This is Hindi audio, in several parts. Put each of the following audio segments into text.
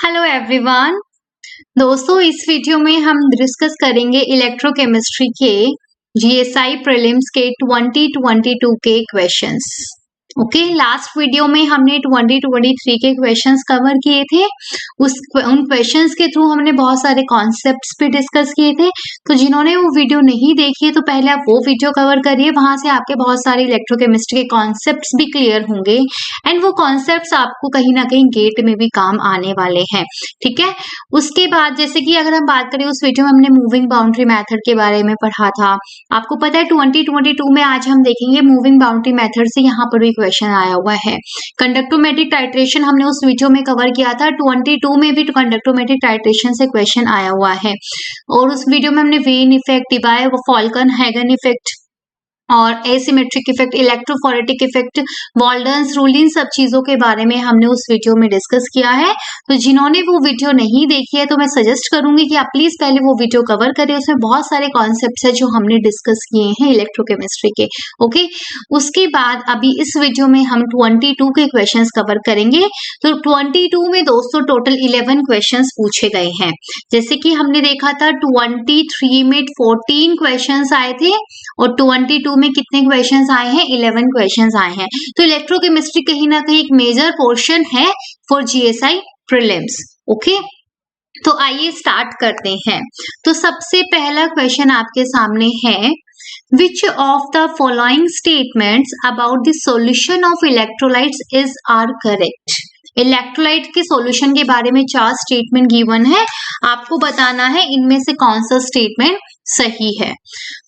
Hello everyone. दोस्तों, इस वीडियो में हम डिस्कस करेंगे इलेक्ट्रोकेमिस्ट्री के जीएसआई प्रीलिम्स के 2022 के क्वेश्चंस। ओके, लास्ट वीडियो में हमने 2023 के क्वेश्चंस कवर किए थे। उन क्वेश्चंस के थ्रू हमने बहुत सारे कॉन्सेप्ट्स भी डिस्कस किए थे। तो जिन्होंने वो वीडियो नहीं देखी है तो पहले आप वो वीडियो कवर करिए, वहां से आपके बहुत सारे इलेक्ट्रोकेमिस्ट्री के कॉन्सेप्ट्स भी क्लियर होंगे एंड वो कॉन्सेप्ट्स आपको कहीं ना कहीं गेट में भी काम आने वाले हैं। ठीक है, उसके बाद जैसे कि अगर हम बात करें, उस वीडियो में हमने मूविंग बाउंड्री मेथड के बारे में पढ़ा था। आपको पता है 2022 में आज हम देखेंगे मूविंग बाउंड्री मेथड से यहाँ पर भी क्वेश्चन आया हुआ है। कंडक्टोमेट्रिक टाइट्रेशन हमने उस वीडियो में कवर किया था। 22 में भी कंडक्टोमेट्रिक टाइट्रेशन से क्वेश्चन आया हुआ है और उस वीडियो में हमने when effect, डिबाय Falcon Hagen effect और asymmetric effect, electrophoretic effect, वॉल्डन्स rule, इन सब चीजों के बारे में हमने उस वीडियो में डिस्कस किया है। तो जिन्होंने वो वीडियो नहीं देखी है तो मैं सजेस्ट करूंगी कि आप प्लीज पहले वो वीडियो कवर करें। उसमें बहुत सारे कॉन्सेप्ट्स है जो हमने डिस्कस किए हैं इलेक्ट्रोकेमिस्ट्री के। ओके, उसके बाद अभी इस वीडियो में हम 22 के क्वेश्चंस कवर करेंगे। तो 22 में दोस्तों टोटल 11 क्वेश्चंस पूछे गए हैं। जैसे कि हमने देखा था 23 में 14 क्वेश्चंस आए थे और 22 में कितने क्वेश्चंस आए हैं? 11 क्वेश्चंस आए हैं। तो इलेक्ट्रोकेमिस्ट्री कहीं ना कहीं एक मेजर पोर्शन है फॉर जीएसआई प्रीलिम्स। ओके, तो आइए स्टार्ट करते हैं। तो सबसे पहला क्वेश्चन आपके सामने है, Which of the following statements about the solution of electrolytes are correct? Electrolyte के सॉल्यूशन के बारे में 4 स्टेटमेंट गिवन है, आपको बताना है इनमें से कौन सा स्टेटमेंट सही है।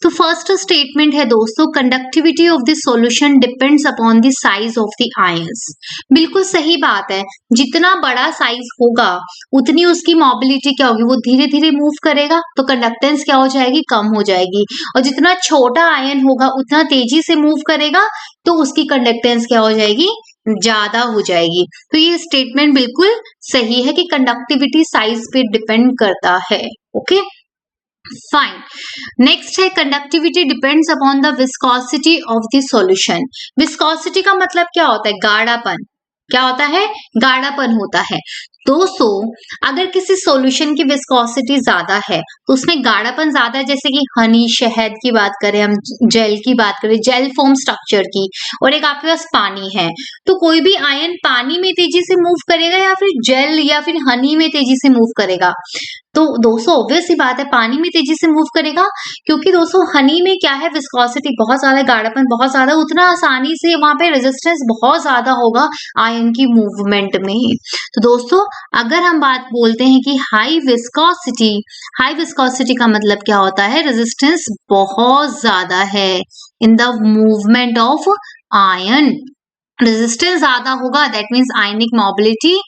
तो फर्स्ट स्टेटमेंट है दोस्तों, conductivity of the solution depends upon the size of the ions. बिल्कुल सही बात है, जितना बड़ा साइज होगा उतनी उसकी मोबिलिटी क्या होगी, वो धीरे धीरे मूव करेगा तो कंडक्टेंस क्या हो जाएगी? कम हो जाएगी। और जितना छोटा आयन होगा उतना तेजी से मूव करेगा तो उसकी कंडक्टेंस क्या हो जाएगी? ज्यादा हो जाएगी। तो ये स्टेटमेंट बिल्कुल सही है कि कंडक्टिविटी साइज पे डिपेंड करता है। Okay, fine. नेक्स्ट है, conductivity depends upon the viscosity of the solution. Viscosity का मतलब क्या होता है? गाढ़ापन। क्या होता है? गाढ़ापन होता है। दोस्तों, अगर किसी सॉल्यूशन की विस्कोसिटी ज्यादा है तो उसमें गाढ़ापन ज्यादा है, जैसे कि हनी, शहद की बात करें, हम जेल की बात करें, जेल फॉर्म स्ट्रक्चर की, और एक आपके पास पानी है, तो कोई भी आयन पानी में तेजी से मूव करेगा या फिर जेल या फिर हनी में तेजी से मूव करेगा? तो दोस्तों ऑब्वियस ही बात है, पानी में तेजी से मूव करेगा, क्योंकि दोस्तों हनी में क्या है? विस्कोसिटी बहुत ज्यादा, गाढ़ापन बहुत ज्यादा, उतना आसानी से वहां पे रेजिस्टेंस बहुत ज्यादा होगा आयन की मूवमेंट में। तो दोस्तों अगर हम बात बोलते हैं कि हाई विस्कोसिटी का मतलब क्या होता है? रेजिस्टेंस बहुत ज्यादा है in the movement of ion. Resistance ज्यादा होगा, दैट मीन्स आयनिक मोबिलिटी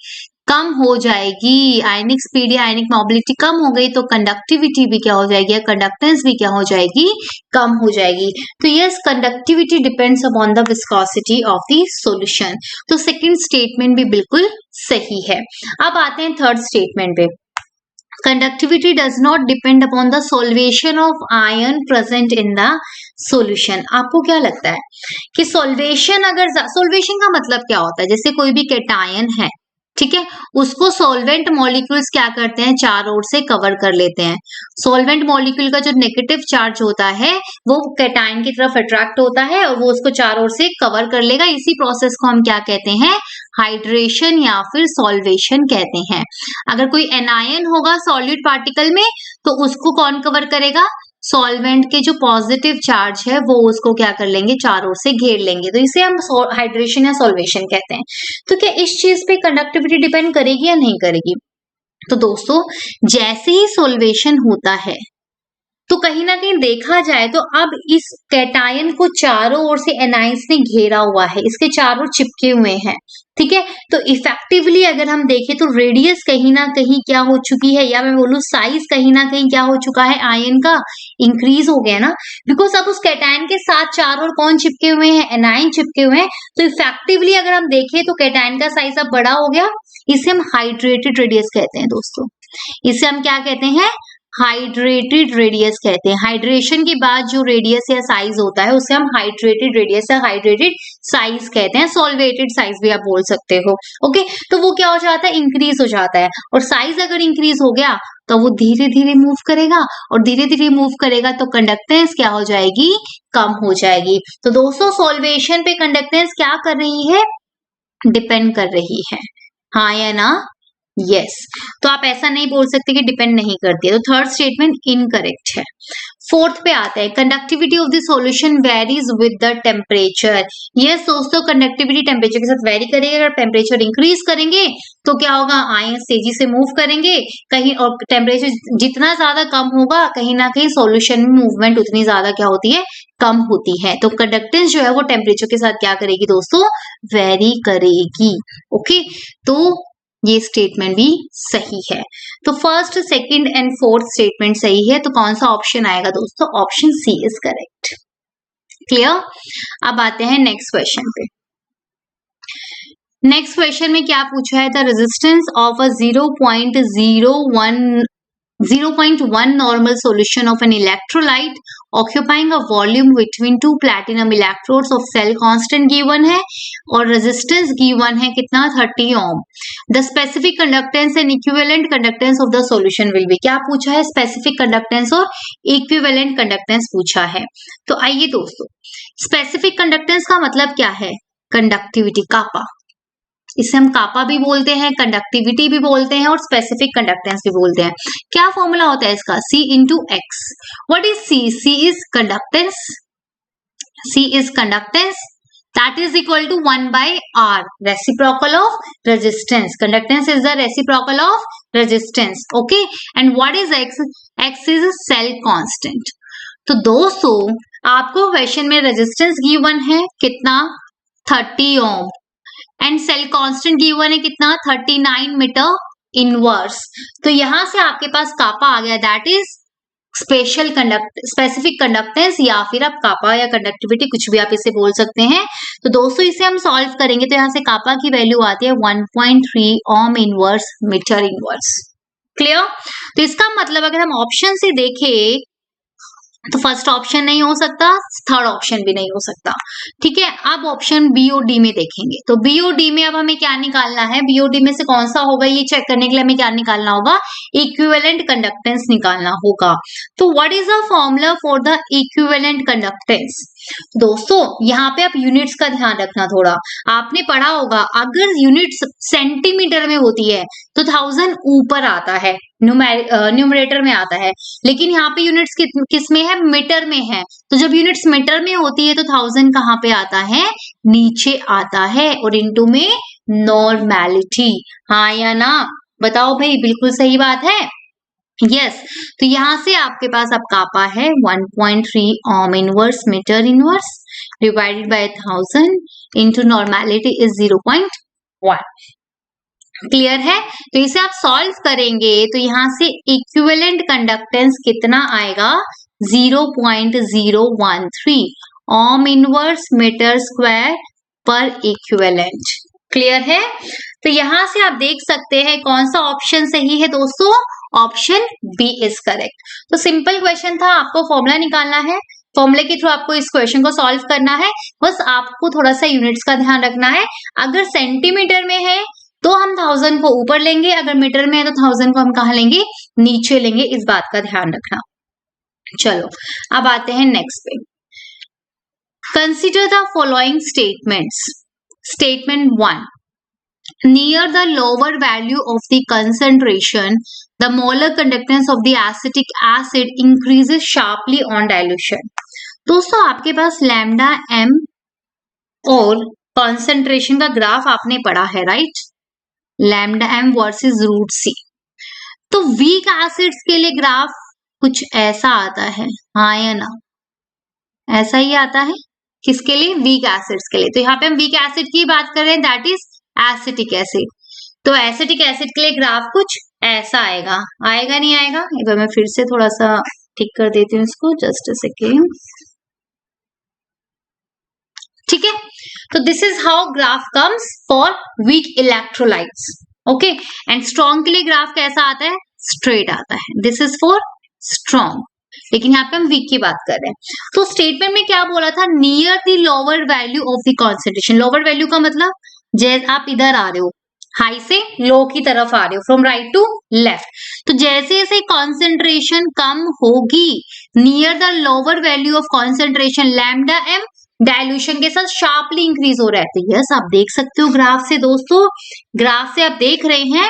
कम हो जाएगी। आयनिक स्पीड या आयनिक मोबिलिटी कम हो गई तो कंडक्टिविटी भी क्या हो जाएगी, या कंडक्टेंस भी क्या हो जाएगी? कम हो जाएगी। तो yes, conductivity depends upon the viscosity of the solution. तो सेकंड स्टेटमेंट भी बिल्कुल सही है। अब आते हैं थर्ड स्टेटमेंट पे। Conductivity does not depend upon the solvation of ion present in the solution. आपको क्या लगता है कि सॉल्वेशन का मतलब क्या होता है? जैसे कोई भी कैटायन है, ठीक है, उसको सॉल्वेंट मॉलिक्यूल्स क्या करते हैं? चारों ओर से कवर कर लेते हैं। सॉल्वेंट मॉलिक्यूल का जो नेगेटिव चार्ज होता है वो कैटायन की तरफ अट्रैक्ट होता है और वो उसको चारों ओर से कवर कर लेगा। इसी प्रोसेस को हम क्या कहते हैं? हाइड्रेशन या फिर सॉल्वेशन कहते हैं। अगर कोई एनायन होगा सॉलिड पार्टिकल में तो उसको कौन कवर करेगा? सॉल्वेंट के जो पॉजिटिव चार्ज है वो उसको क्या कर लेंगे? चारों ओर से घेर लेंगे। तो इसे हम हाइड्रेशन या सॉल्वेशन कहते हैं। तो क्या इस चीज पे कंडक्टिविटी डिपेंड करेगी या नहीं करेगी? तो दोस्तों जैसे ही सॉल्वेशन होता है तो कहीं ना कहीं देखा जाए तो अब इस कैटायन को चारों ओर से एनायंस ने घेरा हुआ है, इसके चारों चिपके हुए हैं। ठीक है, तो इफेक्टिवली अगर हम देखें तो रेडियस कहीं ना कहीं क्या हो चुकी है, या मैं बोलूं साइज कहीं ना कहीं क्या हो चुका है? आयन का इंक्रीज हो गया ना, बिकॉज अब उस कैटायन के साथ चारों ओर कौन चिपके हुए हैं? एनायन चिपके हुए हैं। तो इफेक्टिवली अगर हम देखें तो कैटायन का साइज अब बड़ा हो गया। इसे हम हाइड्रेटेड रेडियस कहते हैं दोस्तों। इसे हम क्या कहते हैं? हाइड्रेटेड रेडियस कहते हैं। हाइड्रेशन के बाद जो रेडियस या साइज होता है उसे हम हाइड्रेटेड रेडियस या हाइड्रेटेड साइज कहते हैं, सॉल्वेटेड साइज भी आप बोल सकते हो। ओके, तो वो क्या हो जाता है, इंक्रीज हो जाता है, और साइज अगर इंक्रीज हो गया तो वो धीरे धीरे मूव करेगा, और धीरे धीरे मूव करेगा तो कंडक्टेंस क्या हो जाएगी, कम हो जाएगी। तो दोस्तों सॉल्वेशन पे कंडक्टेंस क्या कर रही है, डिपेंड कर रही है, हाँ या ना, यस। तो आप ऐसा नहीं बोल सकते कि डिपेंड नहीं करती है, तो थर्ड स्टेटमेंट इनकरेक्ट है। फोर्थ पे आता है, conductivity of the solution varies with the temperature. Yes दोस्तों, कंडक्टिविटी टेम्परेचर के साथ वेरी करेगी। अगर टेम्परेचर इंक्रीज करेंगे तो क्या होगा, आयंस तेजी से मूव करेंगे कहीं, और टेम्परेचर जितना ज्यादा कम होगा कहीं ना कहीं सॉल्यूशन में मूवमेंट उतनी ज्यादा क्या होती है, कम होती है। तो कंडक्टेंस जो है वो टेम्परेचर के साथ क्या करेगी दोस्तों, वेरी करेगी। ओके, तो ये स्टेटमेंट भी सही है। तो first, second and fourth statement सही है। तो कौन सा ऑप्शन आएगा दोस्तों, option C is correct. Clear. अब आते हैं नेक्स्ट क्वेश्चन पे। नेक्स्ट क्वेश्चन में क्या पूछा है, the resistance of a 0.1 normal solution of an electrolyte occupying a volume between two platinum electrodes of cell constant given है, और resistance given है कितना, 30 ohm. The specific conductance and equivalent conductance of the solution will be, क्या पूछा है, specific conductance और equivalent conductance पूछा है। तो आइए दोस्तों, specific conductance का मतलब क्या है, कंडक्टिविटी, कापा, इसे हम कापा भी बोलते हैं, कंडक्टिविटी भी बोलते हैं, और स्पेसिफिक कंडक्टेंस भी बोलते हैं। क्या फॉर्मूला होता है इसका, C into x. What is C? C is conductance, C is conductance, that is equal to 1 by R, reciprocal of resistance. Conductance is the reciprocal of resistance. Okay, and what is X? X is a cell constant. तो दोस्तों आपको क्वेश्चन में रेजिस्टेंस गिवन है कितना, 30 ओम, एंड सेल कांस्टेंट गिवन है कितना, 39 मीटर इनवर्स। तो यहां से आपके पास कापा आ गया, दैट इज स्पेसिफिक कंडक्टेंस, या फिर आप कापा या कंडक्टिविटी कुछ भी आप इसे बोल सकते हैं। तो दोस्तों इसे हम सॉल्व करेंगे तो यहाँ से कापा की वैल्यू आती है 1.3 ohm inverse metre inverse. Clear. तो इसका मतलब अगर हम ऑप्शन से देखें तो फर्स्ट ऑप्शन नहीं हो सकता, थर्ड ऑप्शन भी नहीं हो सकता। ठीक है, अब ऑप्शन बी और डी में देखेंगे। तो बी और डी में अब हमें क्या निकालना है, बी और डी में से कौन सा होगा, ये चेक करने के लिए हमें क्या निकालना होगा, इक्विवेलेंट कंडक्टेंस निकालना होगा। तो what is the formula for the equivalent conductance. दोस्तों यहाँ पे आप यूनिट्स का ध्यान रखना, थोड़ा आपने पढ़ा होगा, अगर यूनिट्स सेंटीमीटर में होती है तो 1000 ऊपर आता है, न्यूमरेटर में आता है, लेकिन यहाँ पे यूनिट्स किस में है, मीटर में है। तो जब यूनिट्स मीटर में होती है तो 1000 कहाँ पे आता है, नीचे आता है, और इनटू में नॉर्मेलिटी, हाँ या ना, बताओ भाई, बिल्कुल सही बात है। यस, तो यहां से आपके पास अब कापा है 1.3 ohm inverse metre inverse divided by 1000 into normality is 0.1। Clear है। तो इसे आप सॉल्व करेंगे तो यहां से इक्विवेलेंट कंडक्टेंस कितना आएगा, 0.013 ओम इनवर्स मीटर स्क्वायर पर इक्विवेलेंट। क्लियर है। तो यहां से आप देख सकते हैं कौन सा ऑप्शन सही है दोस्तों, ऑप्शन बी इज करेक्ट। तो सिंपल क्वेश्चन था, आपको फॉर्मूला निकालना है, फॉर्मूले के थ्रू आपको इस क्वेश्चन को सॉल्व करना है। बस आपको थोड़ा सा यूनिट्स का ध्यान रखना है, अगर सेंटीमीटर में है तो हम 1000 को ऊपर लेंगे, अगर मीटर में है तो 1000 को हम कहाँ लेंगे, नीचे लेंगे, इस बात का ध्यान रखना। चलो अब आते हैं नेक्स्ट पे। Consider the following statements. Statement 1, near the lower value of the concentration, the molar conductance of the acetic acid increases sharply on dilution. दोस्तों आपके पास लैम्डा m और कॉन्सेंट्रेशन का ग्राफ आपने पढ़ा है, right, lambda m versus root c। तो वीक एसिड्स के लिए ग्राफ कुछ ऐसा आता है, हाँ या ना, ऐसा ही आता है, किसके लिए, वीक एसिड्स के लिए। तो यहाँ पे हम वीक एसिड की बात कर रहे हैं, दैट इज एसिटिक एसिड। तो एसिटिक एसिड के लिए ग्राफ कुछ ऐसा आएगा, आएगा नहीं आएगा, एक बार मैं फिर से थोड़ा सा ठीक कर देती हूँ इसको, जस्ट अ सेकेंड। ठीक है, तो this is how graph comes for weak electrolytes. Okay, and strong के लिए ग्राफ कैसा आता है, स्ट्रेट आता है। दिस इज फॉर स्ट्रॉन्ग, लेकिन यहाँ पे हम वीक की बात कर रहे हैं। तो स्टेटमेंट में क्या बोला था, near the lower value of the concentration. Lower value का मतलब जैसे आप इधर आ रहे हो, हाई से लो की तरफ आ रहे हो, फ्रॉम राइट टू लेफ्ट, तो जैसे जैसे कॉन्सेंट्रेशन कम होगी, near the lower value of concentration lambda M dilution के साथ शार्पली इंक्रीज हो रहा है। तो यस, आप देख सकते हो ग्राफ से दोस्तों, ग्राफ से आप देख रहे हैं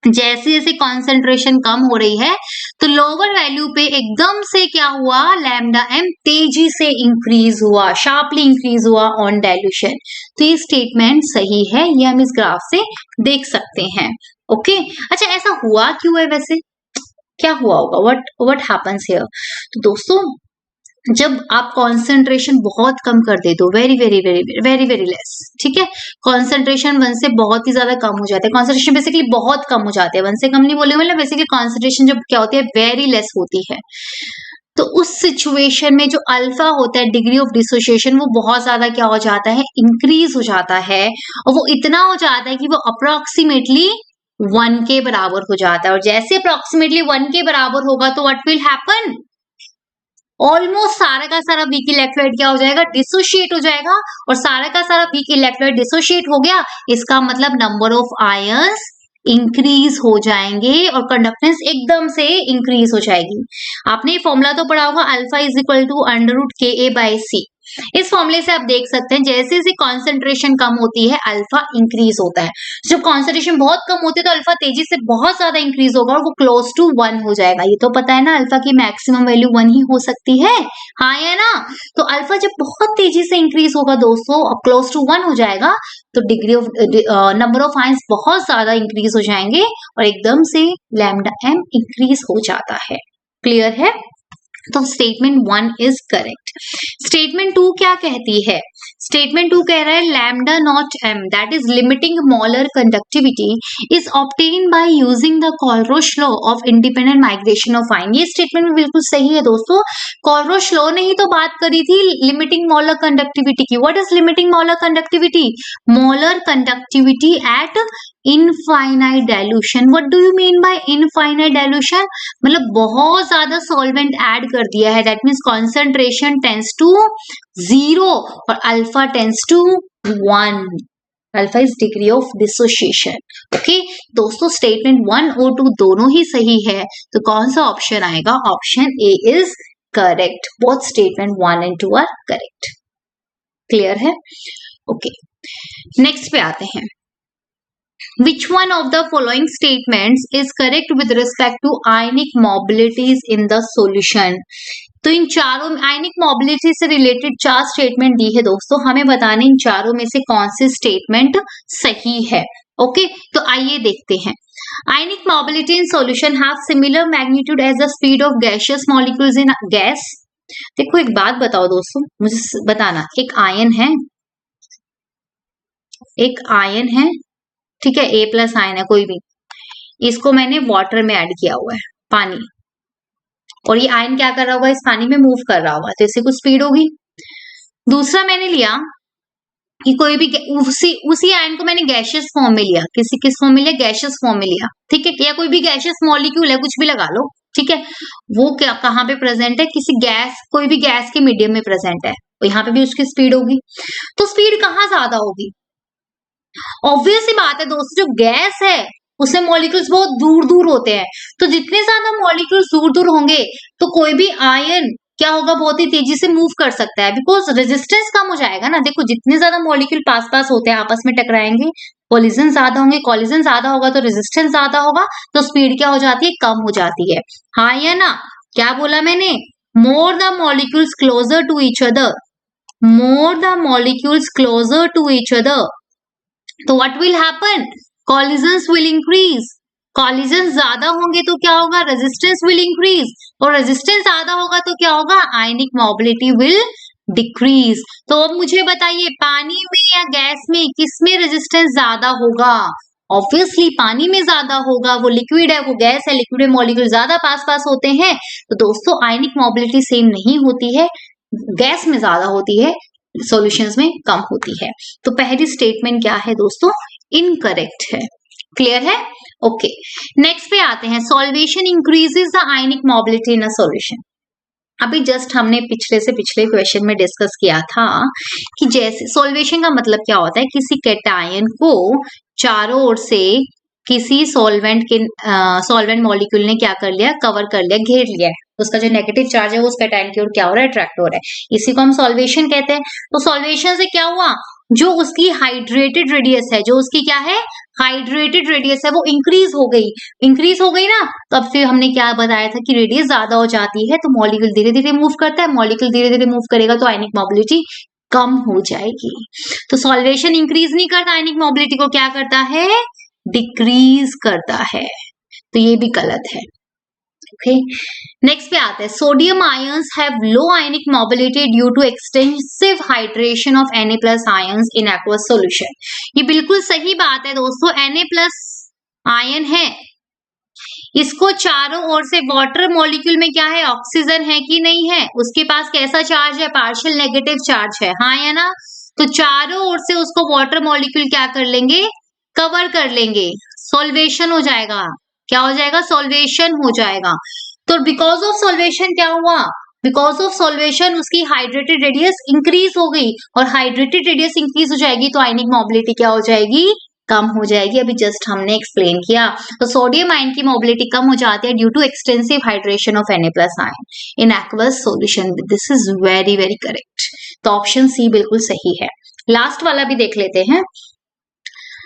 जैसे जैसे कॉन्सेंट्रेशन कम हो रही है तो लोअर वैल्यू पे एकदम से क्या हुआ, लैम्डा एम तेजी से इंक्रीज हुआ, शार्पली इंक्रीज हुआ ऑन डाइल्यूशन। तो ये स्टेटमेंट सही है, ये हम इस ग्राफ से देख सकते हैं। ओके, अच्छा ऐसा हुआ क्यों है, वैसे क्या हुआ होगा, व्हाट हैपेंस हियर। तो दोस्तों जब आप कंसंट्रेशन बहुत कम कर देते हो, very very very very very less, ठीक है, कंसंट्रेशन 1 से बहुत ही ज्यादा कम हो जाता है, कंसंट्रेशन बेसिकली बहुत कम हो जाते हैं, 1 से कम नहीं बोले, मतलब बेसिकली कंसंट्रेशन जब क्या होती है, वेरी लेस होती है, तो उस सिचुएशन में जो अल्फा होता है, डिग्री ऑफ डिसोसिएशन, वो बहुत ज्यादा क्या हो जाता है, इंक्रीज हो जाता है, और वो इतना हो जाता है कि वो अप्रोक्सीमेटली 1 के बराबर हो जाता है। और जैसे अप्रोक्सीमेटली 1 के बराबर होगा तो व्हाट विल हैपन, ऑलमोस्ट सारा का सारा वीक इलेक्ट्रोलाइट क्या हो जाएगा, डिसोशिएट हो जाएगा, और सारा का सारा वीक इलेक्ट्रोलाइट डिसोशिएट हो गया, इसका मतलब नंबर ऑफ आयंस इंक्रीज हो जाएंगे और कंडक्टेंस एकदम से इंक्रीज हो जाएगी। आपने ये फॉर्मूला तो पढ़ा होगा, alpha is equal to √Ka/C। इस फॉर्मूले से आप देख सकते हैं जैसे जैसे कॉन्सेंट्रेशन कम होती है अल्फा इंक्रीज होता है, जब कॉन्सेंट्रेशन बहुत कम होती है तो अल्फा तेजी से बहुत ज्यादा इंक्रीज होगा और वो क्लोज टू 1 हो जाएगा। ये तो पता है ना, अल्फा की मैक्सिमम वैल्यू 1 ही हो सकती है, हाँ है ना। तो अल्फा जब बहुत तेजी से इंक्रीज होगा दोस्तों, क्लोज टू 1 हो जाएगा, तो degree of number of ions बहुत ज्यादा इंक्रीज हो जाएंगे और एकदम से लैम्डा एम इंक्रीज हो जाता है। क्लियर है, तो स्टेटमेंट 1 इज करेक्ट। स्टेटमेंट 2 क्या कहती है, स्टेटमेंट 2 कह रहा है lambda not M that is limiting molar conductivity is obtain by using the Kohlrausch law of independent migration of ion. ये स्टेटमेंट में बिल्कुल सही है दोस्तों, कोलरोश लॉ ने ही तो बात करी थी लिमिटिंग मोलर कंडक्टिविटी की। What is limiting molar conductivity, molar conductivity at infinite dilution. What do you mean by infinite dilution, मतलब बहुत ज्यादा सॉल्वेंट ऐड कर दिया है, that means concentration tends to 0 और alpha tends to 1। Alpha is degree of dissociation. Okay दोस्तों, स्टेटमेंट 1 और 2 दोनों ही सही है, तो कौन सा ऑप्शन आएगा, option A is correct. Both statement 1 and 2 are correct. Clear है, ओके नेक्स्ट पे आते हैं। Which one of the following statements is correct with respect to ionic mobilities in the solution? तो इन चारों आयनिक मोबिलिटी से रिलेटेड 4 स्टेटमेंट दी है दोस्तों, हमें बताने इन चारों में से कौन सी स्टेटमेंट सही है। ओके तो आइए देखते हैं। Ionic mobility in solution have similar magnitude as the speed of gaseous molecules in gas. देखो एक बात बताओ दोस्तों, मुझे बताना, एक आयन है, ठीक है, A+ आयन है कोई भी, इसको मैंने वाटर में ऐड किया हुआ है, पानी, और ये आयन क्या कर रहा होगा, इस पानी में मूव कर रहा होगा, तो इससे कुछ स्पीड होगी। दूसरा मैंने लिया कि कोई भी उसी आयन को मैंने गैसियस फॉर्म में लिया, किस फॉर्म में लिया, गैसियस फॉर्म में लिया, ठीक है, या कोई भी गैसियस मॉलिक्यूल है, कुछ भी लगा लो, ठीक है, वो क्या कहाँ पे प्रेजेंट है, किसी गैस, कोई भी गैस के मीडियम में प्रेजेंट है, और यहाँ पे भी उसकी स्पीड होगी। तो स्पीड कहाँ ज्यादा होगी, ऑब्वियस सी बात है दोस्तों, जो गैस है उसमें मॉलिक्यूल्स बहुत दूर दूर होते हैं, तो जितने ज्यादा मॉलिक्यूल्स दूर दूर होंगे तो कोई भी आयन क्या होगा, बहुत ही तेजी से मूव कर सकता है, बिकॉज रेजिस्टेंस कम हो जाएगा ना। देखो जितने ज्यादा मॉलिक्यूल पास पास होते हैं आपस में टकराएंगे, कोलिजन ज्यादा होंगे, कोलिजन ज्यादा होगा तो रेजिस्टेंस ज्यादा होगा, तो स्पीड क्या हो जाती है, कम हो जाती है, हाँ या ना। क्या बोला मैंने, more the molecules closer to each other, more the molecules closer to each other, तो what will happen, collisions will increase, collision ज्यादा होंगे तो क्या होगा, रेजिस्टेंस विल इंक्रीज, और रेजिस्टेंस ज्यादा होगा तो क्या होगा, आयनिक मोबिलिटी विल डिक्रीज। तो अब मुझे बताइए पानी में या गैस में किसमें रेजिस्टेंस ज्यादा होगा, ऑब्वियसली पानी में ज्यादा होगा, वो लिक्विड है, वो गैस है, लिक्विड में मॉलिक्यूल ज्यादा पास पास होते हैं, तो दोस्तों आयनिक मोबिलिटी सेम नहीं होती है, गैस में ज्यादा होती है, सॉल्यूशंस में कम होती है। तो पहली स्टेटमेंट क्या है दोस्तों, इनकरेक्ट है। क्लियर है? ओके, नेक्स्ट पे आते हैं, solvation increases the ionic mobility in a solution. अभी जस्ट हमने पिछले क्वेश्चन में डिस्कस किया था कि जैसे सॉल्वेशन का मतलब क्या होता है, किसी कैटायन को चारों ओर से किसी सॉल्वेंट मॉलिक्यूल ने क्या कर लिया, कवर कर लिया, घेर लिया है, उसका जो नेगेटिव चार्ज है वो उस कैटायन की ओर क्या हो रहा है, अट्रैक्ट हो रहा है, इसी को हम सॉल्वेशन कहते हैं। तो सॉल्वेशन से क्या हुआ, जो उसकी हाइड्रेटेड रेडियस है, जो उसकी क्या है, हाइड्रेटेड रेडियस है, वो इंक्रीज हो गई ना। तो अब फिर हमने क्या बताया था कि रेडियस ज्यादा हो जाती है तो मॉलिक्यूल धीरे धीरे मूव करता है, मॉलिक्यूल धीरे धीरे मूव करेगा तो आयनिक मोबिलिटी कम हो जाएगी। तो सॉल्वेशन इंक्रीज नहीं करता, आयनिक मोबिलिटी को क्या करता है, डिक्रीज करता है। तो ये भी गलत है। ओके, नेक्स्ट पे आते हैं, sodium ions have low ionic mobility due to extensive hydration of Na+ ions in aqueous solution. ये बिल्कुल सही बात है दोस्तों, Na+ आयन है, इसको चारों ओर से वाटर मॉलिक्यूल में क्या है, ऑक्सीजन है कि नहीं है, उसके पास कैसा चार्ज है, पार्शियल नेगेटिव चार्ज है, हाँ या ना। तो चारों ओर से उसको वाटर मॉलिक्यूल क्या कर लेंगे, कवर कर लेंगे, सॉल्वेशन हो जाएगा। क्या हो जाएगा, सॉल्वेशन हो जाएगा। तो बिकॉज ऑफ सॉल्वेशन क्या हुआ, बिकॉज ऑफ सॉल्वेशन उसकी हाइड्रेटेड रेडियस इंक्रीज हो गई, और हाइड्रेटेड रेडियस इंक्रीज हो जाएगी तो आयनिक मोबिलिटी क्या हो जाएगी, कम हो जाएगी। अभी जस्ट हमने एक्सप्लेन किया। तो सोडियम आयन की मोबिलिटी कम हो जाती है due to extensive hydration of Na+ ion in aqueous solution. This is very very correct. तो ऑप्शन सी बिल्कुल सही है। लास्ट वाला भी देख लेते हैं।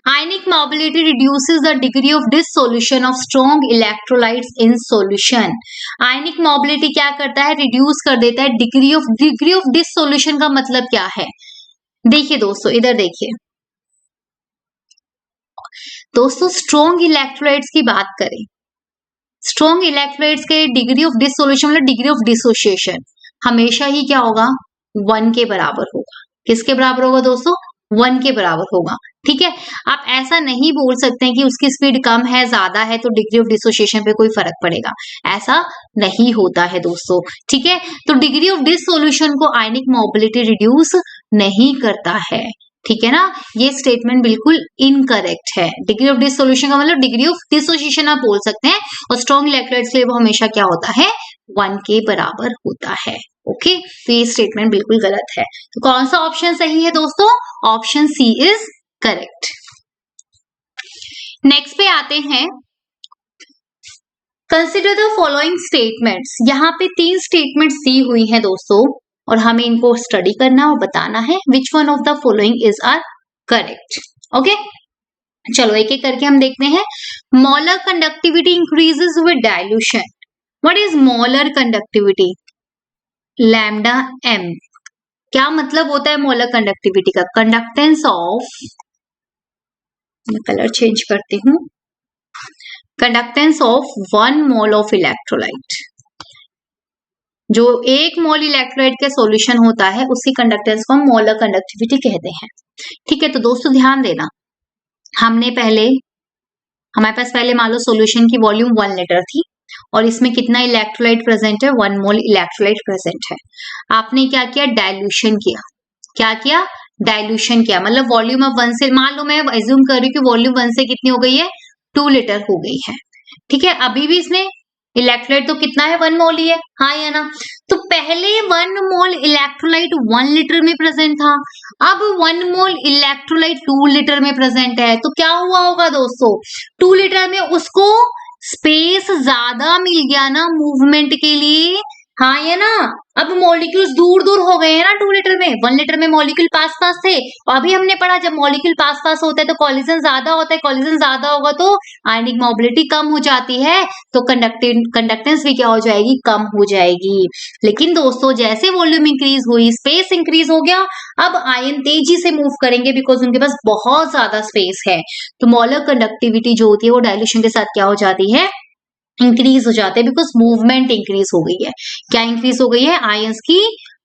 Ionic mobility reduces the degree of dissolution of strong electrolytes in solution. Ionic mobility क्या करता है, reduce कर देता है degree of dissolution का मतलब क्या है, देखिए दोस्तों, इधर देखिए दोस्तों, स्ट्रॉन्ग इलेक्ट्रोलाइट्स की बात करें, स्ट्रॉन्ग इलेक्ट्रोलाइट्स के डिग्री ऑफ डिसोल्यूशन मतलब डिग्री ऑफ डिसोसिएशन हमेशा ही क्या होगा, 1 के बराबर होगा। किसके बराबर होगा दोस्तों, 1 के बराबर होगा। ठीक है, आप ऐसा नहीं बोल सकते हैं कि उसकी स्पीड कम है ज्यादा है तो डिग्री ऑफ डिसोसिएशन पे कोई फर्क पड़ेगा, ऐसा नहीं होता है दोस्तों। ठीक है, तो डिग्री ऑफ डिसोल्यूशन को आयनिक मोबिलिटी रिड्यूस नहीं करता है। ठीक है ना, ये स्टेटमेंट बिल्कुल इनकरेक्ट है। डिग्री ऑफ डिसोल्यूशन का मतलब डिग्री ऑफ डिसोसिएशन आप बोल सकते हैं, और स्ट्रॉन्ग इलेक्ट्रोलाइट्स के लिए वो हमेशा क्या होता है, 1 के बराबर होता है। ओके, तो ये स्टेटमेंट बिल्कुल गलत है। तो कौन सा ऑप्शन सही है दोस्तों, option C is correct. Next पे आते हैं, कंसिडर द फॉलोइंग स्टेटमेंट्स। यहाँ पे 3 स्टेटमेंट्स दी हुई हैं दोस्तों, और हमें इनको स्टडी करना और बताना है which one of the following is are correct. Okay, चलो एक एक करके हम देखते हैं। Molar conductivity increases with dilution. What is molar conductivity, lambda m। क्या मतलब होता है मोलर कंडक्टिविटी का, कंडक्टेंस ऑफ, मैं कलर चेंज करती हूँ, conductance of 1 mole of electrolyte. जो 1 मोल इलेक्ट्रोलाइट का सॉल्यूशन होता है उसकी कंडक्टेंस को हम मोलर कंडक्टिविटी कहते हैं। ठीक है, तो दोस्तों ध्यान देना, हमारे पास पहले मान लो सॉल्यूशन की वॉल्यूम 1 लीटर थी, और इसमें कितना इलेक्ट्रोलाइट प्रेजेंट है, 1 मोल इलेक्ट्रोलाइट प्रेजेंट है। आपने क्या किया, डाइल्यूशन किया। क्या किया, डाइल्यूशन किया, मतलब वॉल्यूम ऑफ 1 से, मान लो मैं एज्यूम कर रही हूँ कि वॉल्यूम 1 से कितनी हो गई है, 2 लीटर हो गई है। ठीक है, अभी भी इसमें इलेक्ट्रोलाइट तो कितना है, 1 मोल ही है, हाँ या ना। तो पहले 1 मोल इलेक्ट्रोलाइट 1 लीटर में प्रेजेंट था, अब 1 मोल इलेक्ट्रोलाइट 2 लीटर में प्रेजेंट है। तो क्या हुआ होगा दोस्तों, 2 लीटर में उसको स्पेस ज्यादा मिल गया ना मूवमेंट के लिए, हाँ या ना। अब मॉलिक्यूल्स दूर दूर हो गए हैं ना 2 लीटर में, 1 लीटर में मॉलिक्यूल पास पास थे, और अभी हमने पढ़ा जब मॉलिक्यूल पास पास होता है तो कॉलिजन ज्यादा होता है, कॉलिजन ज्यादा होगा तो आयनिक मोबिलिटी कम हो जाती है, तो कंडक्टेंस भी क्या हो जाएगी, कम हो जाएगी। लेकिन दोस्तों जैसे वॉल्यूम इंक्रीज हुई, स्पेस इंक्रीज हो गया, अब आयन तेजी से मूव करेंगे बिकॉज उनके पास बहुत ज्यादा स्पेस है। तो मोलर कंडक्टिविटी जो होती है वो डाइल्यूशन के साथ क्या हो जाती है, इंक्रीज हो जाते हैं, बिकॉज मूवमेंट इंक्रीज हो गई है। क्या इंक्रीज हो गई है, आयंस की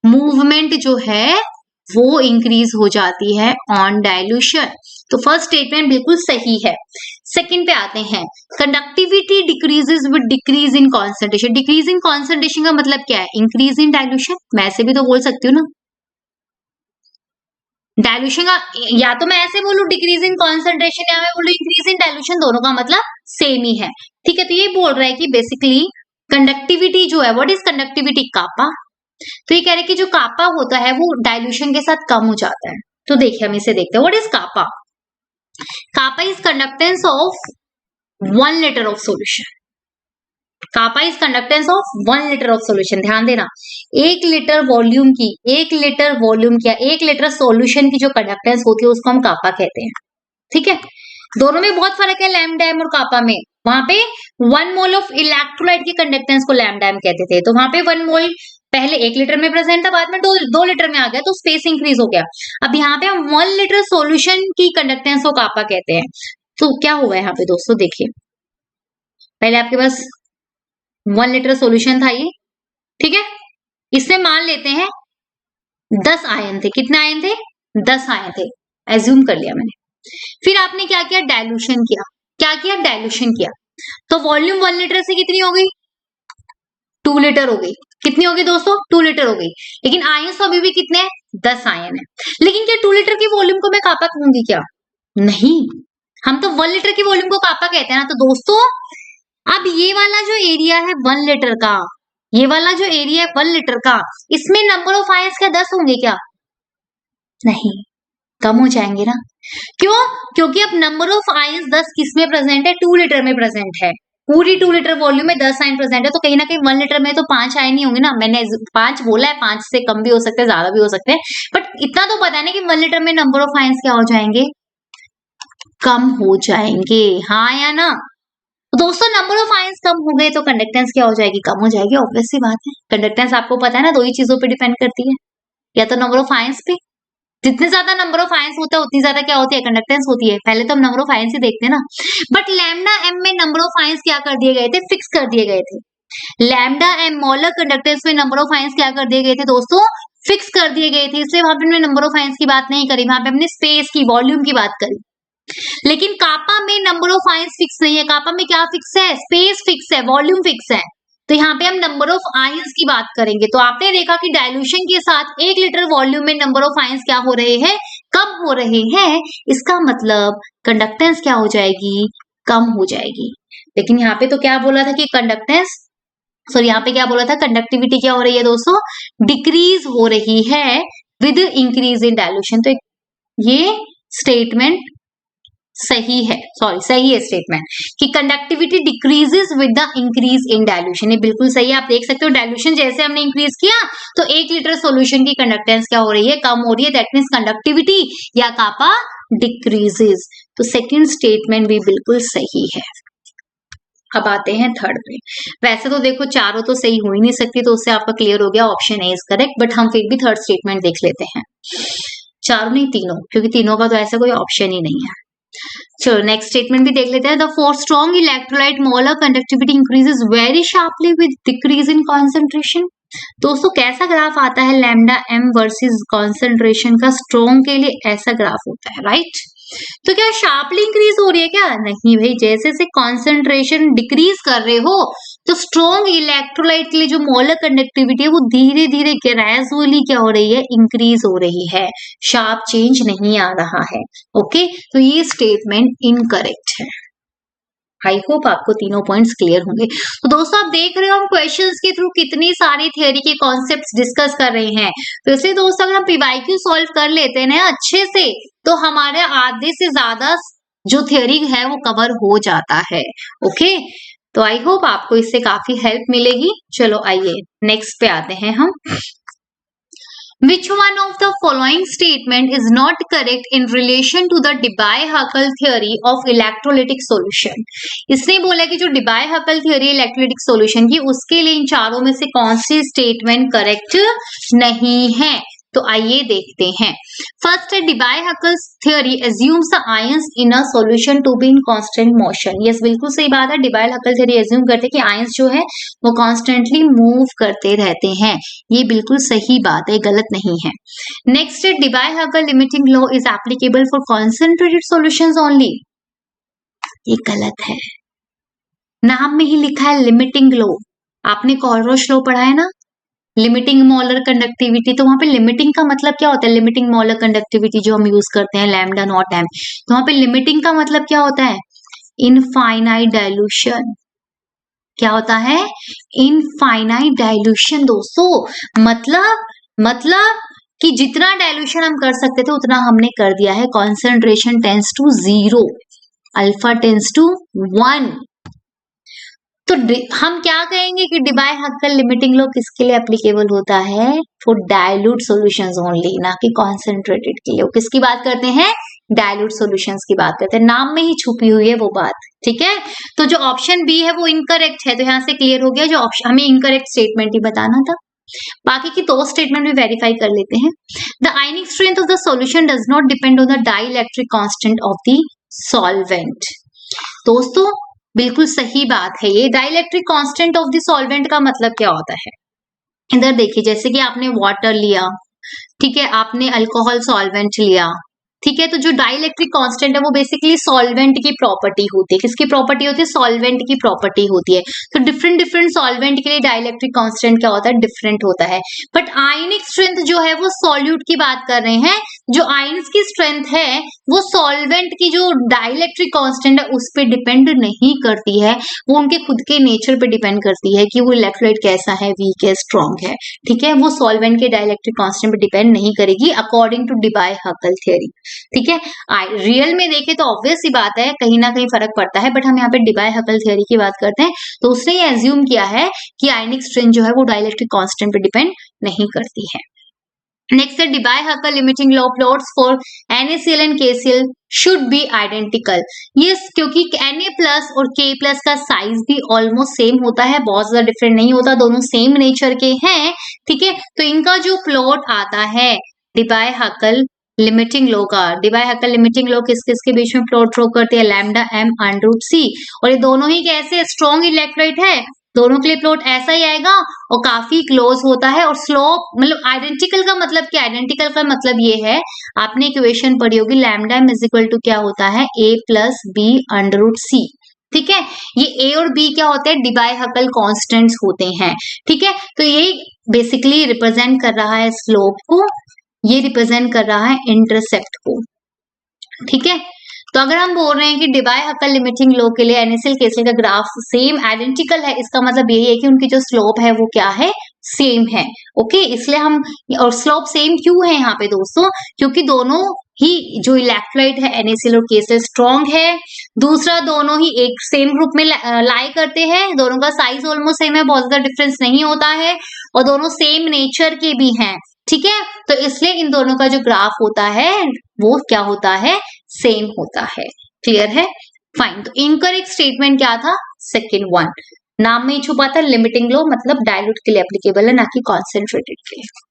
मूवमेंट जो है वो इंक्रीज हो जाती है ऑन डाइल्यूशन। तो फर्स्ट स्टेटमेंट बिल्कुल सही है। सेकंड पे आते हैं, conductivity decreases with decrease in concentration. Decrease in concentration का मतलब क्या है, इंक्रीज इन डाइल्यूशन। मैं ऐसे भी तो बोल सकती हूँ ना, डायल्यूशन का या तो मैं ऐसे बोलूं डिक्रीज इन कॉन्सेंट्रेशन या मैं बोलूं इंक्रीज इन डायल्यूशन, दोनों का मतलब सेम ही है। ठीक है, तो ये बोल रहा है कि बेसिकली कंडक्टिविटी जो है, व्हाट इज कंडक्टिविटी, कापा। तो ये कह रहे हैं कि जो कापा होता है वो डायल्यूशन के साथ कम हो जाता है। तो देखिए हम इसे देखते हैं, what is kappa. Kappa is conductance of 1 litre of solution. Kappa is conductance of 1 litre of solution. ध्यान देना, 1 लीटर वॉल्यूम की, 1 लीटर वॉल्यूम क्या, 1 लीटर सॉल्यूशन की जो कंडक्टेंस होती है उसको हम कापा कहते हैं। ठीक है, दोनों में बहुत फर्क है लैम्डा एम और कापा में। वहां पे 1 मोल ऑफ इलेक्ट्रोलाइट की कंडक्टेंस को लैम्डा एम कहते थे, तो वहां पे 1 मोल पहले 1 लीटर में प्रेजेंट था, बाद में 2 लीटर में आ गया, तो स्पेस इंक्रीज हो गया। अब यहाँ पे हम 1 लीटर सॉल्यूशन की कंडक्टेंस को कापा कहते हैं। तो क्या हुआ यहाँ पे दोस्तों, देखिए पहले आपके पास 1 लीटर सॉल्यूशन था ये, ठीक है, इसमें मान लेते हैं 10 आयन थे। कितने आयन थे, 10 आयन थे, एज्यूम कर लिया मैंने। फिर आपने क्या किया, डायल्यूशन किया। क्या किया, डायल्यूशन किया। तो वॉल्यूम 1 लीटर से कितनी हो गई, 2 लीटर हो गई। कितनी होगी दोस्तों, 2 लीटर हो गई। लेकिन आयन तो अभी भी कितने हैं, 10 आयन है। लेकिन क्या 2 लीटर की वॉल्यूम को मैं कापा कहूंगी क्या, नहीं, हम तो 1 लीटर की वॉल्यूम को कापा कहते हैं ना। तो दोस्तों अब ये वाला जो एरिया है 1 लीटर का, ये वाला जो एरिया है 1 लीटर का, इसमें नंबर ऑफ आयंस क्या 10 होंगे क्या, नहीं, कम हो जाएंगे ना। क्यों, क्योंकि अब नंबर ऑफ आयंस 10 किस में प्रेजेंट है, 2 लीटर में प्रेजेंट है। पूरी 2 लीटर वॉल्यूम में 10 आयन प्रेजेंट है, तो कहीं ना कहीं 1 लीटर में तो 5 आयन ही होंगे ना। मैंने 5 बोला है, 5 से कम भी हो सकते हैं, ज्यादा भी हो सकते हैं, बट इतना तो पता नहीं कि 1 लीटर में नंबर ऑफ आयंस क्या हो जाएंगे, कम हो जाएंगे, हाँ या ना। दोस्तों नंबर ऑफ आयंस कम हो गए तो कंडक्टेंस क्या हो जाएगी, कम हो जाएगी, ऑब्वियस सी बात है। कंडक्टेंस आपको पता है ना, 2 ही चीजों पे डिपेंड करती है, या तो नंबर ऑफ आयंस पे, जितने ज्यादा नंबर ऑफ आयंस होता है उतनी ज्यादा क्या होती है, कंडक्टेंस होती है। पहले तो हम नंबर ऑफ आयंस ही देखते हैं ना। बट लैम्डा एम में नंबर ऑफ आयंस क्या कर दिए गए थे, फिक्स कर दिए गए थे। लैम्डा एम मोलर कंडक्टेंस में नंबर ऑफ आयंस क्या कर दिए गए थे दोस्तों, फिक्स कर दिए गए थे। इसलिए वहां पे हमने नंबर ऑफ आयंस की बात नहीं करी, वहां पे हमने स्पेस की, वॉल्यूम की बात करी। लेकिन कापा में नंबर ऑफ आयंस फिक्स नहीं है, कापा में क्या फिक्स है, स्पेस फिक्स है, वॉल्यूम फिक्स है। तो यहाँ पे हम नंबर ऑफ आयंस की बात करेंगे। तो आपने देखा कि डायल्यूशन के साथ 1 लीटर वॉल्यूम में नंबर ऑफ आयंस क्या हो रहे हैं, कम हो रहे हैं। इसका मतलब कंडक्टेंस क्या हो जाएगी, कम हो जाएगी। लेकिन यहाँ पे तो क्या बोला था कि कंडक्टेंस, सॉरी यहाँ पे क्या बोला था, कंडक्टिविटी क्या हो रही है दोस्तों, डिक्रीज हो रही है विद इंक्रीज इन डायल्यूशन। तो ये स्टेटमेंट सही है, सही है स्टेटमेंट कि conductivity decreases with the increase in dilution. ये बिल्कुल सही है। आप देख सकते हो डायल्यूशन जैसे हमने इंक्रीज किया तो 1 लीटर सॉल्यूशन की कंडक्टेंस क्या हो रही है, कम हो रही है। दैट मींस कंडक्टिविटी या कापा डिक्रीजेस। तो सेकंड स्टेटमेंट भी बिल्कुल सही है। अब आते हैं थर्ड पे। वैसे तो देखो चारों तो सही हो ही नहीं सकती, तो उससे आपका क्लियर हो गया option A is correct, but हम फिर भी थर्ड स्टेटमेंट देख लेते हैं। चारों नहीं, तीनों, क्योंकि तीनों का तो ऐसा कोई ऑप्शन ही नहीं है। चलो नेक्स्ट स्टेटमेंट भी देख लेते हैं। The for strong electrolyte molar conductivity increases very sharply with decrease in concentration. दोस्तों कैसा ग्राफ आता है, लैम्डा एम वर्सेस कॉन्सेंट्रेशन का, स्ट्रॉन्ग के लिए ऐसा ग्राफ होता है, राइट। तो क्या शार्पली इंक्रीज हो रही है क्या, नहीं भाई, जैसे जैसे कॉन्सेंट्रेशन डिक्रीज कर रहे हो तो स्ट्रॉन्ग इलेक्ट्रोलाइट के लिए जो मोलर कंडक्टिविटी है वो धीरे धीरे ग्रेजुअली क्या हो रही है, इंक्रीज हो रही है, शार्प चेंज नहीं आ रहा है। ओके, तो ये स्टेटमेंट इनकरेक्ट है। आई होप आपको तीनों पॉइंट्स क्लियर होंगे। तो दोस्तों आप देख रहे हो हम क्वेश्चंस के थ्रू कितनी सारी थ्योरी के कॉन्सेप्ट्स डिस्कस कर रहे हैं। तो इसलिए दोस्तों अगर हम पीवाईक्यू सॉल्व कर लेते हैं ना अच्छे से, तो हमारे आधे से ज्यादा जो थ्योरी है वो कवर हो जाता है। ओके, तो आई होप आपको इससे काफी हेल्प मिलेगी। चलो आइए नेक्स्ट पे आते हैं हम। Which one of the following statement is not correct in relation to the Debye-Huckel theory of electrolytic solution? इसने बोला कि जो Debye-Huckel theory electrolytic solution की, उसके लिए इन चारों में से कौन सी स्टेटमेंट करेक्ट नहीं है। तो आइए देखते हैं। फर्स्ट है Debye-Huckel theory assumes the ions in a solution to be in constant motion। Yes बिल्कुल सही बात है। Debye-Huckel theory assume करते हैं कि आयंस जो है वो कॉन्स्टेंटली मूव करते रहते हैं। ये बिल्कुल सही बात है, गलत नहीं है। नेक्स्ट है Debye-Huckel limiting law is applicable for concentrated solutions only। ये गलत है, नाम में ही लिखा है लिमिटिंग लॉ। आपने कोलरोच लॉ पढ़ा है ना, लिमिटिंग मोलर कंडक्टिविटी, तो वहां पे लिमिटिंग का मतलब क्या होता है? लिमिटिंग मोलर कंडक्टिविटी जो हम यूज करते हैं लैम्डा नॉट एम, तो वहां पे लिमिटिंग का मतलब क्या होता है? Infinite dilution. क्या होता है? इनफाइनाइट डाइल्यूशन दोस्तों। मतलब कि जितना डाइल्यूशन हम कर सकते थे उतना हमने कर दिया है। Concentration tends to 0, alpha tends to 1। तो हम क्या कहेंगे कि डिबाई-हक्केल लिमिटिंग लॉ किसके लिए एप्लीकेबल होता है? फॉर डाइल्यूट सॉल्यूशंस ओनली, ना कि कॉन्सेंट्रेटेड के लिए। किसकी बात करते हैं? डाइल्यूट सॉल्यूशंस की बात करते हैं। नाम में ही छुपी हुई है वो बात, ठीक है। तो जो ऑप्शन बी है वो इनकरेक्ट है, तो यहाँ से क्लियर हो गया, जो ऑप्शन हमें इनकरेक्ट स्टेटमेंट ही बताना था। बाकी की दो स्टेटमेंट भी वेरीफाई कर लेते हैं। The ionic strength of the solution does not depend on the dielectric constant of the solvent. दोस्तों बिल्कुल सही बात है ये। Dielectric constant of the solvent का मतलब क्या होता है? इधर देखिए, जैसे कि आपने वाटर लिया, ठीक है, आपने अल्कोहल सॉल्वेंट लिया, ठीक है, तो जो डाइलेक्ट्रिक कांस्टेंट है वो बेसिकली सॉल्वेंट की प्रॉपर्टी होती है। किसकी प्रॉपर्टी होती है? सॉल्वेंट की प्रॉपर्टी होती है। तो डिफरेंट डिफरेंट सॉल्वेंट के लिए डाइलेक्ट्रिक कांस्टेंट क्या होता है? डिफरेंट होता है। बट आयनिक स्ट्रेंथ जो है वो सॉल्यूट की बात कर रहे हैं। जो आयन्स की स्ट्रेंथ है वो सॉल्वेंट की जो डाइलेक्ट्रिक कांस्टेंट है उस पर डिपेंड नहीं करती है, वो उनके खुद के नेचर पे डिपेंड करती है कि वो इलेक्ट्रोलाइट कैसा है, वीक है, स्ट्रॉन्ग है, ठीक है। वो सॉल्वेंट के डाइलेक्ट्रिक कांस्टेंट पे डिपेंड नहीं करेगी अकॉर्डिंग टू डिबाई-हक्केल थ्योरी, ठीक है। रियल में देखे तो ऑब्वियस सी बात है, कहीं ना कहीं फर्क पड़ता है, बट हम यहाँ पे डिबाई-हक्केल थ्योरी की बात करते हैं, तो उसने ये एज्यूम किया है कि आयनिक स्ट्रेंथ जो है वो डाइलेक्ट्रिक कांस्टेंट पे डिपेंड नहीं करती है। नेक्स्ट है Debye Huckel limiting law plots for NaCl and KCl should be identical. Yes, क्योंकि Na+ और K+ का साइज भी ऑलमोस्ट सेम होता है, बहुत ज्यादा डिफरेंट नहीं होता, दोनों सेम नेचर के हैं, ठीक है। तो इनका जो प्लॉट आता है डिबाई-हक्केल लिमिटिंग लॉ का, डिबाई-हक्केल लिमिटिंग लॉ किस किस के बीच में प्लॉट ड्रॉ करते हैं? लैम्डा m √c, और ये दोनों ही कैसे स्ट्रॉन्ग इलेक्ट्रोलाइट है, दोनों के लिए प्लॉट ऐसा ही आएगा और काफी क्लोज होता है। और स्लोप मतलब आइडेंटिकल का मतलब क्या? आइडेंटिकल का मतलब ये है, आपने इक्वेशन पढ़ी होगी, लैम्डा m इक्वल टू क्या होता है? a + b √c, ठीक है। ये a और b क्या होते हैं? डिबाई-हक्केल कांस्टेंट्स होते हैं, ठीक है। तो ये बेसिकली रिप्रेजेंट कर रहा है स्लोप को, ये रिप्रेजेंट कर रहा है इंटरसेप्ट को, ठीक है। तो अगर हम बोल रहे हैं कि डिबाई-हक्केल लिमिटिंग लॉ के लिए NaCl KCl का ग्राफ सेम आइडेंटिकल है, इसका मतलब यही है कि उनकी जो स्लोप है वो क्या है? सेम है, ओके। इसलिए हम, और स्लोप सेम क्यों है यहाँ पे दोस्तों? क्योंकि दोनों ही जो इलेक्ट्रोलाइट है NaCl और KCl स्ट्रॉन्ग है, दूसरा दोनों ही एक सेम ग्रुप में लाई करते हैं, दोनों का साइज ऑलमोस्ट सेम है, बहुत ज्यादा डिफरेंस नहीं होता है, और दोनों सेम नेचर के भी हैं, ठीक है। तो इसलिए इन दोनों का जो ग्राफ होता है वो क्या होता है? सेम होता है। क्लियर है? फाइन। तो इनकरेक्ट स्टेटमेंट क्या था? सेकंड वन, नाम में ही छुपा था, लिमिटिंग लॉ मतलब डाइल्यूट के लिए एप्लीकेबल है, ना कि कॉन्सेंट्रेटेड के लिए।